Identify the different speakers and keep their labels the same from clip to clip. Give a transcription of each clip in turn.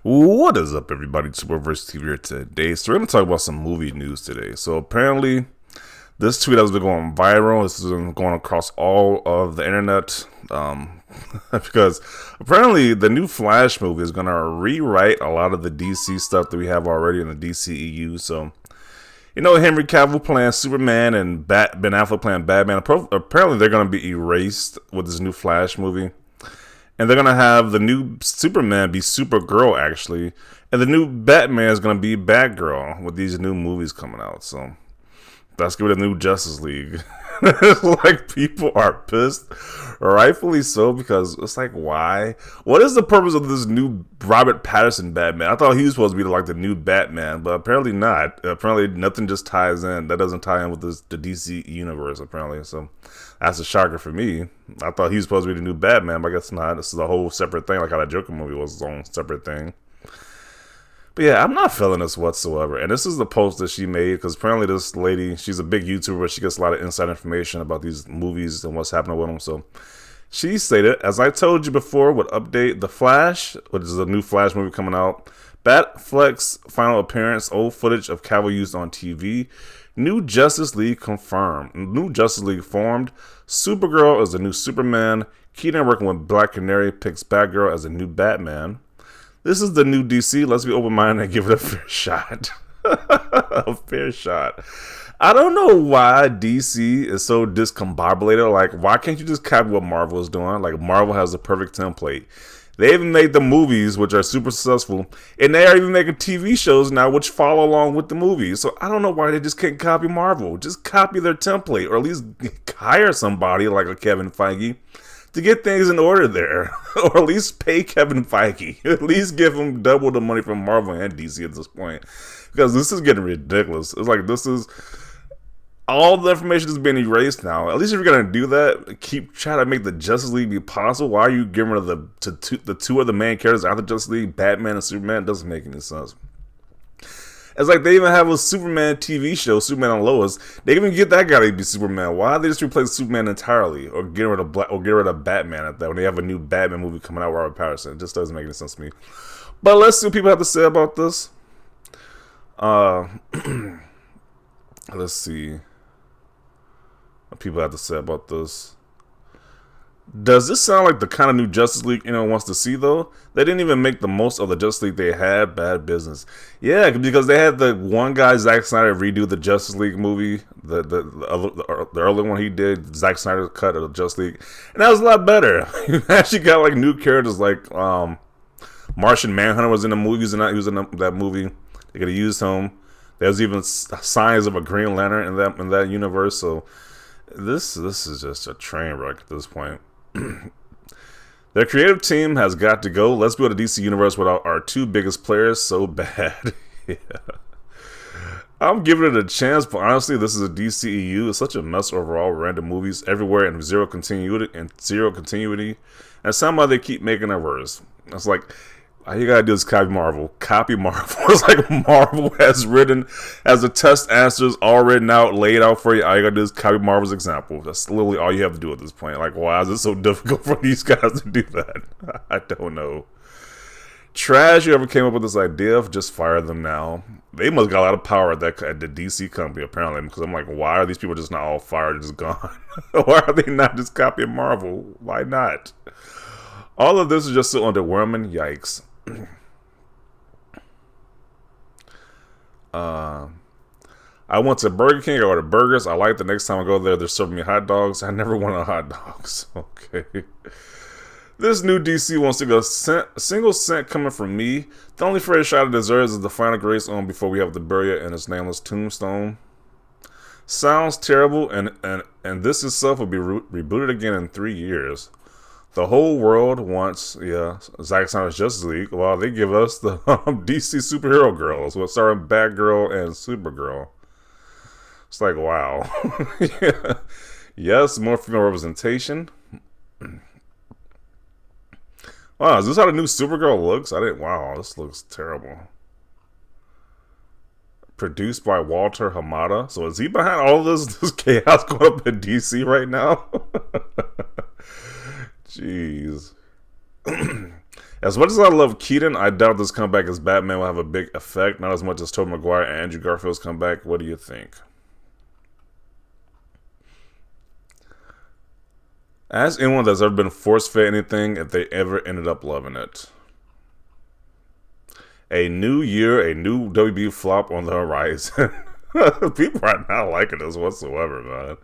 Speaker 1: What is up, everybody? Superverse TV here today. So we're going to talk about some movie news today. So apparently, this tweet has been going viral. This has been going across all of the internet because apparently the new Flash movie is going to rewrite a lot of the DC stuff that we have already in the DCEU. So, Henry Cavill playing Superman and Ben Affleck playing Batman. Apparently, they're going to be erased with this new Flash movie. And they're going to have the new Superman be Supergirl, actually. And the new Batman is going to be Batgirl with these new movies coming out. So, let's give it a new Justice League. It's like people are pissed. Rightfully so, because it's like, why? What is the purpose of this new Robert Pattinson Batman? I thought he was supposed to be like the new Batman, but apparently not. Apparently nothing just ties in. That doesn't tie in with the DC universe, apparently. So that's a shocker for me. I thought he was supposed to be the new Batman, but I guess not. This is a whole separate thing, like how that Joker movie was its own separate thing. But yeah, I'm not feeling this whatsoever. And this is the post that she made, because apparently this lady, she's a big YouTuber. She gets a lot of inside information about these movies and what's happening with them. So she stated, as I told you before, would update The Flash, which is a new Flash movie coming out. Batfleck's final appearance, old footage of Cavill used on TV. New Justice League confirmed. New Justice League formed. Supergirl is the new Superman. Keaton working with Black Canary picks Batgirl as a new Batman. This is the new DC. Let's be open-minded and give it a fair shot. A fair shot. I don't know why DC is so discombobulated. Like, why can't you just copy what Marvel is doing? Like, Marvel has the perfect template. They even made the movies, which are super successful, and they are even making TV shows now, which follow along with the movies. So I don't know why they just can't copy Marvel. Just copy their template, or at least hire somebody like a Kevin Feige to get things in order there, or at least pay Kevin Feige. At least give him double the money from Marvel and DC at this point, because this is getting ridiculous. It's like this is all the information is being erased now. At least if you're gonna do that, keep trying to make the Justice League be possible. Why are you getting rid of the two of the main characters out of the Justice League, Batman and Superman? It doesn't make any sense. It's like they even have a Superman TV show, Superman and Lois. They even get that guy to be Superman. Why don't they just replace Superman entirely, or get rid of Batman at that when they have a new Batman movie coming out with Robert Pattinson? It just doesn't make any sense to me. But let's see what people have to say about this. Let's see what people have to say about this. Does this sound like the kind of new Justice League anyone wants to see, though? They didn't even make the most of the Justice League they had. Bad business. Yeah, because they had the one guy, Zack Snyder, redo the Justice League movie. The early one he did, Zack Snyder's cut of the Justice League. And that was a lot better. You actually got like new characters like Martian Manhunter was in the movie. He was in that movie. They could have used him. There's even signs of a Green Lantern in that universe. So this is just a train wreck at this point. Their creative team has got to go. Let's build a DC universe without our two biggest players so bad. Yeah. I'm giving it a chance, but honestly, this is a DCEU. It's such a mess overall. Random movies everywhere and zero continuity. And somehow they keep making it worse. It's like, all you gotta do is copy Marvel. Copy Marvel. It's like Marvel has the test answers all written out, laid out for you. All you gotta do is copy Marvel's example. That's literally all you have to do at this point. Like, why is it so difficult for these guys to do that? I don't know. Trash, whoever came up with this idea, just fire them now. They must got a lot of power at the DC company, apparently, because I'm like, why are these people just not all fired, just gone? Why are they not just copying Marvel? Why not? All of this is just so underwhelming. Yikes. I went to Burger King. I ordered burgers. I like the next time I go there, they're serving me hot dogs. I never wanted hot dogs. Okay. This new DC wants to go single cent coming from me. The only fair shot it deserves is the final grace on before we have to bury it in its nameless tombstone. Sounds terrible, and this itself will be rebooted again in 3 years. The whole world wants, Zack Snyder's Justice League, while they give us the DC superhero girls, with starring Batgirl and Supergirl. It's like, wow. Yeah. Yes, more female representation. Wow, is this how the new Supergirl looks? Wow, this looks terrible. Produced by Walter Hamada. So is he behind all this chaos going up in DC right now? Jeez. As much as I love Keaton, I doubt this comeback as Batman will have a big effect. Not as much as Tobey Maguire and Andrew Garfield's comeback. What do you think? Ask anyone that's ever been force-fed anything if they ever ended up loving it. A new year, a new WB flop on the horizon. People are not liking this whatsoever, man.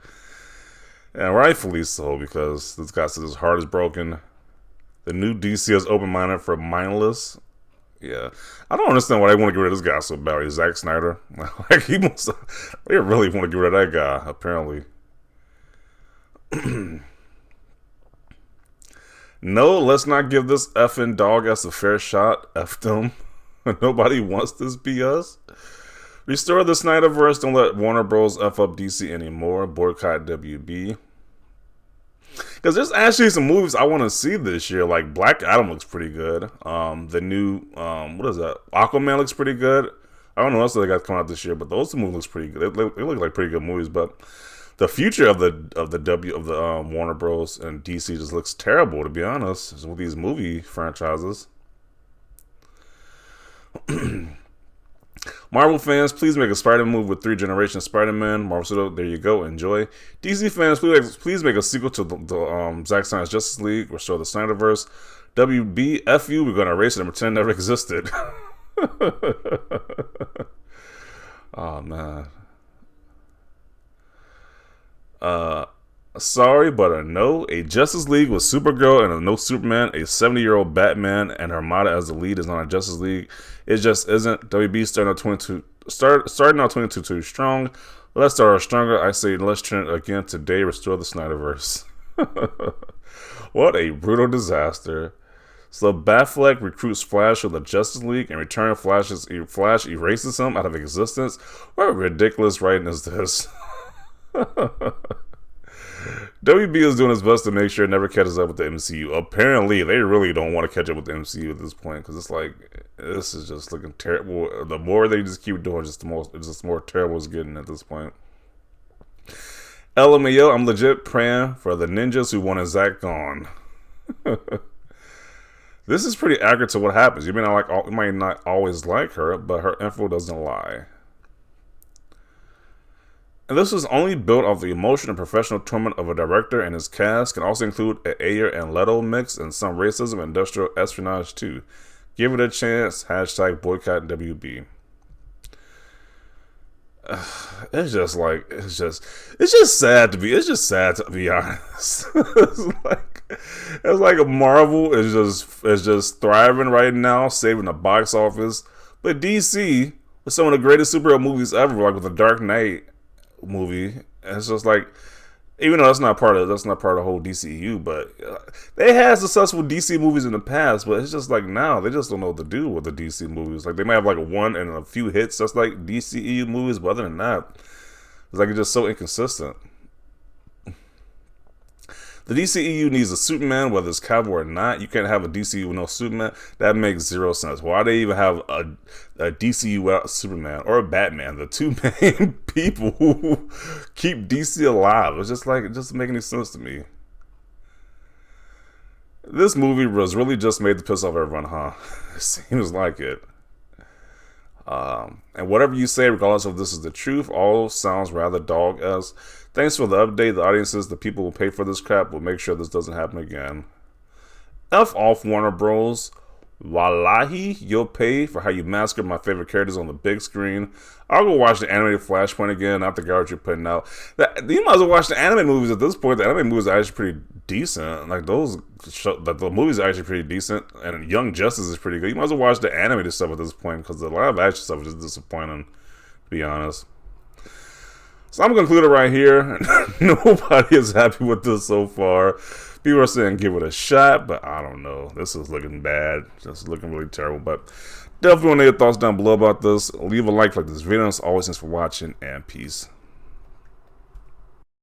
Speaker 1: And rightfully so, because this guy says his heart is broken. The new DC is open-minded for mindless. Yeah. I don't understand why they want to get rid of this guy so badly. Zack Snyder. Like, they really want to get rid of that guy, apparently. No, let's not give this effing dog us a fair shot. F them. Nobody wants this BS. Restore the Snyderverse. Don't let Warner Bros. F up DC anymore. Boycott WB. Because there's actually some movies I want to see this year. Like Black Adam looks pretty good. The new, what is that? Aquaman looks pretty good. I don't know what else they got coming out this year, but those two movies looks pretty good. They look like pretty good movies. But the future of the Warner Bros. And DC just looks terrible, to be honest, with these movie franchises. Marvel fans, please make a Spider-Man movie with 3 generations Spider-Man. Marvel Studio, there you go, enjoy. DC fans, please make a sequel to the Zack Snyder's Justice League, restore the Snyderverse. WBFU, we're going to erase it and pretend it never existed. Oh, man. Sorry, but a no. A Justice League with Supergirl and a no Superman, a 70-year-old Batman and Armada as the lead is not a Justice League. It just isn't. WB starting out 22 too strong. Let's start stronger. I say let's trend again today. Restore the Snyderverse. What a brutal disaster. So Batfleck recruits Flash for the Justice League and return Flash erases him out of existence. What ridiculous writing is this? WB is doing his best to make sure it never catches up with the MCU. Apparently, they really don't want to catch up with the MCU at this point because it's like this is just looking terrible. The more they just keep doing, just the more terrible it's getting at this point. LMAO, I'm legit praying for the ninjas who wanted Zack gone. This is pretty accurate to what happens. You might not always like her, but her info doesn't lie. And this was only built off the emotion and professional torment of a director and his cast. Can also include an Ayer and Leto mix and some racism and industrial espionage too. Give it a chance. Hashtag boycott WB. It's just sad to be honest. it's like a Marvel is just thriving right now, saving the box office. But DC, with some of the greatest superhero movies ever, like with the Dark Knight movie, and it's just like, even though that's not part of the whole DCEU, but they had successful DC movies in the past, but it's just like now they just don't know what to do with the DC movies. Like they might have like one and a few hits that's like DCEU movies, but other than that, it's like it's just so inconsistent. The DCEU needs a Superman, whether it's Cowboy or not. You can't have a DCEU with no Superman. That makes zero sense. Why do they even have a DCEU without Superman or a Batman? The two main people who keep DC alive. It's just like, it doesn't make any sense to me. This movie was really just made to piss off everyone, huh? It seems like it. And whatever you say, regardless of this is the truth, all sounds rather dog-esque. Thanks for the update. The audiences, the people who pay for this crap, will make sure this doesn't happen again. F off, Warner Bros. Wallahi, you'll pay for how you massacred my favorite characters on the big screen. I'll go watch the animated Flashpoint again, not the garbage you're putting out. You might as well watch the anime movies at this point. The anime movies are actually pretty decent. Like the movies are actually pretty decent, and Young Justice is pretty good. You might as well watch the animated stuff at this point because the live action stuff is just disappointing, to be honest. So I'm going to conclude it right here. Nobody is happy with this so far. People are saying give it a shot, but I don't know. This is looking bad. This is looking really terrible. But definitely want to know your thoughts down below about this. Leave a like this video. As always, thanks for watching, and peace.